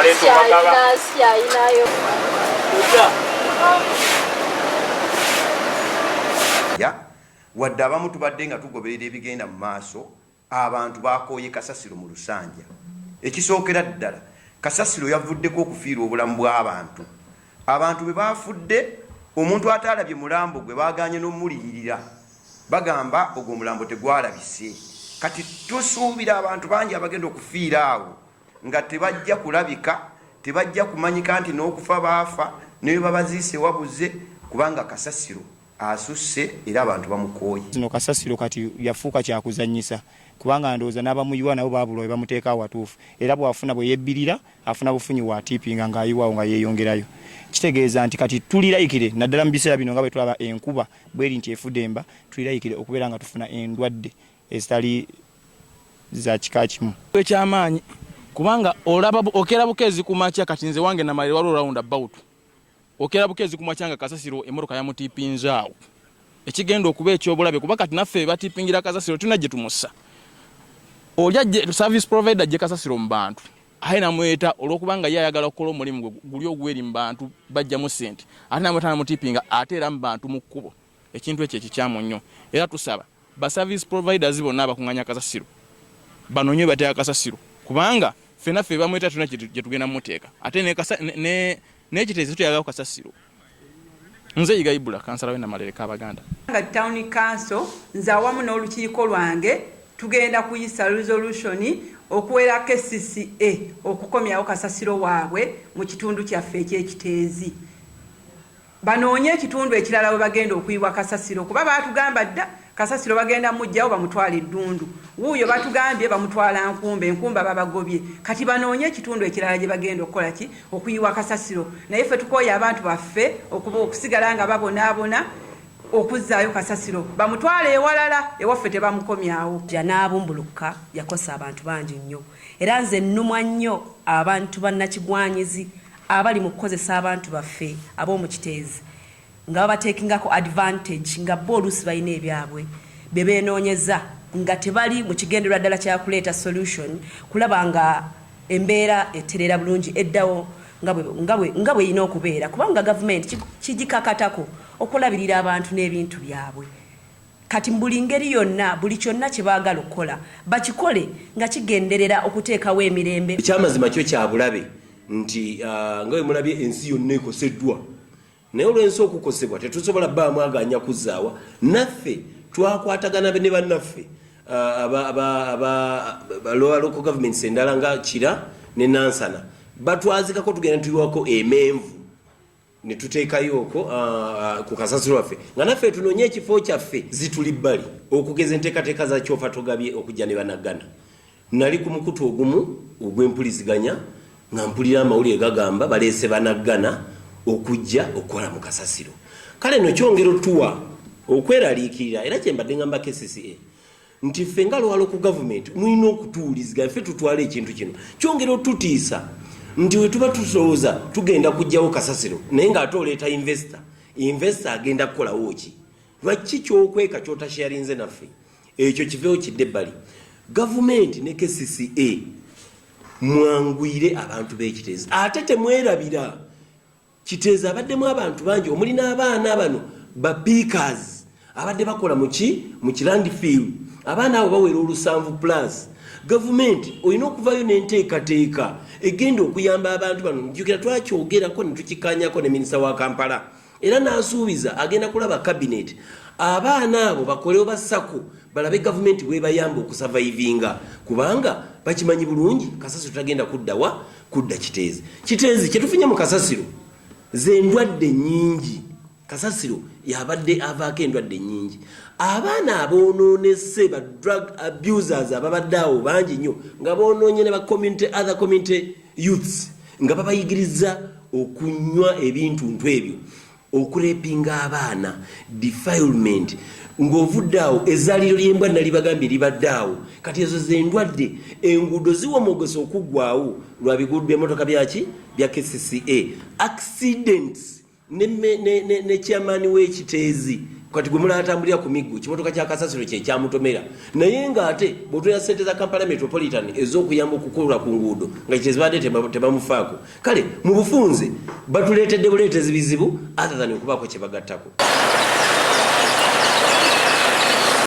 baleeta obagaba wadde abamu tubadde nga tugoberera ebigenda mu maaso abantu bakooye Kasasiro mu Lusanja. Ekisookera ddala Kasasiro yavuddeko okufiira obulamu bw'abantu. Abantu bwe bafudde omuntu ataalabye mulambo gwe baaganye n'omuliyirira bagamba ogwo omulambo tegwalabise. Kati tusuubira abantu bangi abagenda okufiira awo nga tebajja kulabika, tebajja kumanyika nti n'okufa baafa ne babaziise wabuze kubanga Kasasiro asusse era abantu bamukooye. Zino Kasasiro kati yafuuka kyakuzannyisa kubanga ndowooza n'abamuyiwa nabo baabulwa bamuteeka awatuufu era bw'afuna bwe yebbirira afuna bufunyi wa tiipinga ng'ayiwaawo nga yeeyongerayo. Kitegeeza nti kati tulirayikire naddala mu biseera bino nga bwe tulaba enkuba bweri nti efudde emba, tulirayikire okubeera nga tufuna endwadde ezitali za kika kimu. Ekyamaanyi kubanga olaba okera bukeezi ku makya kati nze wange namalira waliwo round about. Okera bukeezi ku makya nga Kasasiro emmotoka yamutiipinzaawo. Ekigenda okuba ekyobulabe kuba kati naffe batiipingira Kasasiro tulina gye tumussa. Olya service provider gye Kasasiro mu bantu. Aye namweta olwokubanga ye ayagala okukola omulimu guli ogweri mu bantu bajjamu ssente. Ate namweta namutiipinga ate era mu bantu mu kkubo. Ekintu ekyo ekikyamu nnyo. Era tusaba ba service providers bonna abakuŋŋanya Kasasiro banoonye bateeka Kasasiro kubanga ffenna ffe bamweta tulina gye tugenda muteeka. Ate n'ekiteezo tuyagala Kasasiro. Nze Yiga Ibula kansala w'e Namalere Abaganda. Nga town council nze awamu n'olukiiko lwange tugenda kuyisa resolution okuwera KCCA okukomyawo Kasasiro waabwe mu kitundu kyaffe eky'ekiteezi. Banoonye ekitundu ekirala we bagenda okuyiwa Kasasiro kuba baatugamba dda Kasasiro bagenda mujjawo bamutwala eddundu. Wuuyo batugambye bamutwala Nkumba, Enkumba babagobye. Kati banoonye ekitundu ekirala gye bagenda okukola ki okuyiwa Kasasiro. Naye ffe tukooye abantu baffe okusigala nga babonaabona okuzzaayo Kasasiro bamutwale ewalala ewaffe tebamukomyawo. N'abumbuluka yakosa abantu bangi nnyo era nze nnumwa nnyo abantu bannakigwanyizi abali mu kukozesa abantu baffe ab'omu kiteezi nga babateekingako advantage nga bo oluusi balina ebyabwe be beenoonyeza nga tebali mu kigendererwa ddala kyakuleeta solution kulaba nga embeera eterera bulungi eddawo nga bwe yina okubeera kubanga gavumenti kigikakatako okulabirira abantu n'ebintu byabwe. Kati mbuli ngeri yonna buli kyonna kye baagala okukola bakikole nga kigenderera okuteekawo emirembe. Ekyamazima kyo kyabulabe nti nga bwe mulabye ensi yonna ekoseddwa naye olw'ensi okukosebwa tetusobola bbaamu aganya kuzzaawa naffe twakwatagana ne bannaffe local governments endala nga Kira ne Nansana batwazikako tugenda tuyiwako emenvu ne tuteekayo okwo ku Kasasiro waffe nga naffe tunoonye ekifo kyaffe zituli bbali okugeza enteekateeka za kyofa togabye okujja ne banaggana. Nali ku mukutu ogumu ogw'empuliziganya nga mpulira amawulire gagamba baleese banaggana okujja okukola mu Kasasiro. Kale no kyongero tuwa okweraliikirira era kye mbadde ngamba KCCA nti ffe nga lwalo ku gavumenti mulina okutuwuliziganya ffe tutwala ekintu kino kyongero tutiisa nti we tuba tusolooza tugenda kujjawo Kasasiro naye ng'ate oleeta investor agenda kukolawo ki lwaki kyokweka kyotasharinze naffe ekyo kiveewo kidde ebbali. Gavumenti ne KCCA mwangwire abantu b'ekiteezi ate temwerabira kiteezi abaddemu abantu bangi omuli n'abaana bano bapiikers abadde bakola mu landfill abaana abo bawera 7+. Gavumenti olina okuvayo n'enteekateeka egenda okuyamba abantu bano. Njukira twakyogerako ne tukikanyako ne minisita wa Kampala era n'asuubiza agenda kulaba cabinet abaana abo bakolewo bassako balabe gavumenti bwebayamba okusavaivinga kubanga bakimanyi bulungi Kasasiro tagenda kudda kiteezi. Kiteezi kyetufunye mu Kasasiro z'endwadde nnyingi. Kasasiro yabadde avaako endwadde nnyingi. Abaana aboonoonese ba drug abusers ababadde awo bangi nnyo nga boonoonye ne other community youths nga babayigiriza okunywa ebintuntu ebyo okurepinga abaana defilement ng'ovudde awo ezzaaliro ly'embwa nali bagambye libadde awo. Kati ezo z'endwadde enguudo ziwomogesa okuggwawo lwa biguudo by'emmotoka bya KCCA accidents ne chairman w'ekiteezi kati gwe mulatambulira ku miggo kimotoka kya Kasasiro kye kyamutomera naye ng'ate bw'otulya ssente za Kampala Metropolitan ez'okuyamba okukulula ku nguudo nga kyezibadde tebamufaako kale mu bufunze batuleetedde buleetezi bizibu other than okubaako kye bagattako.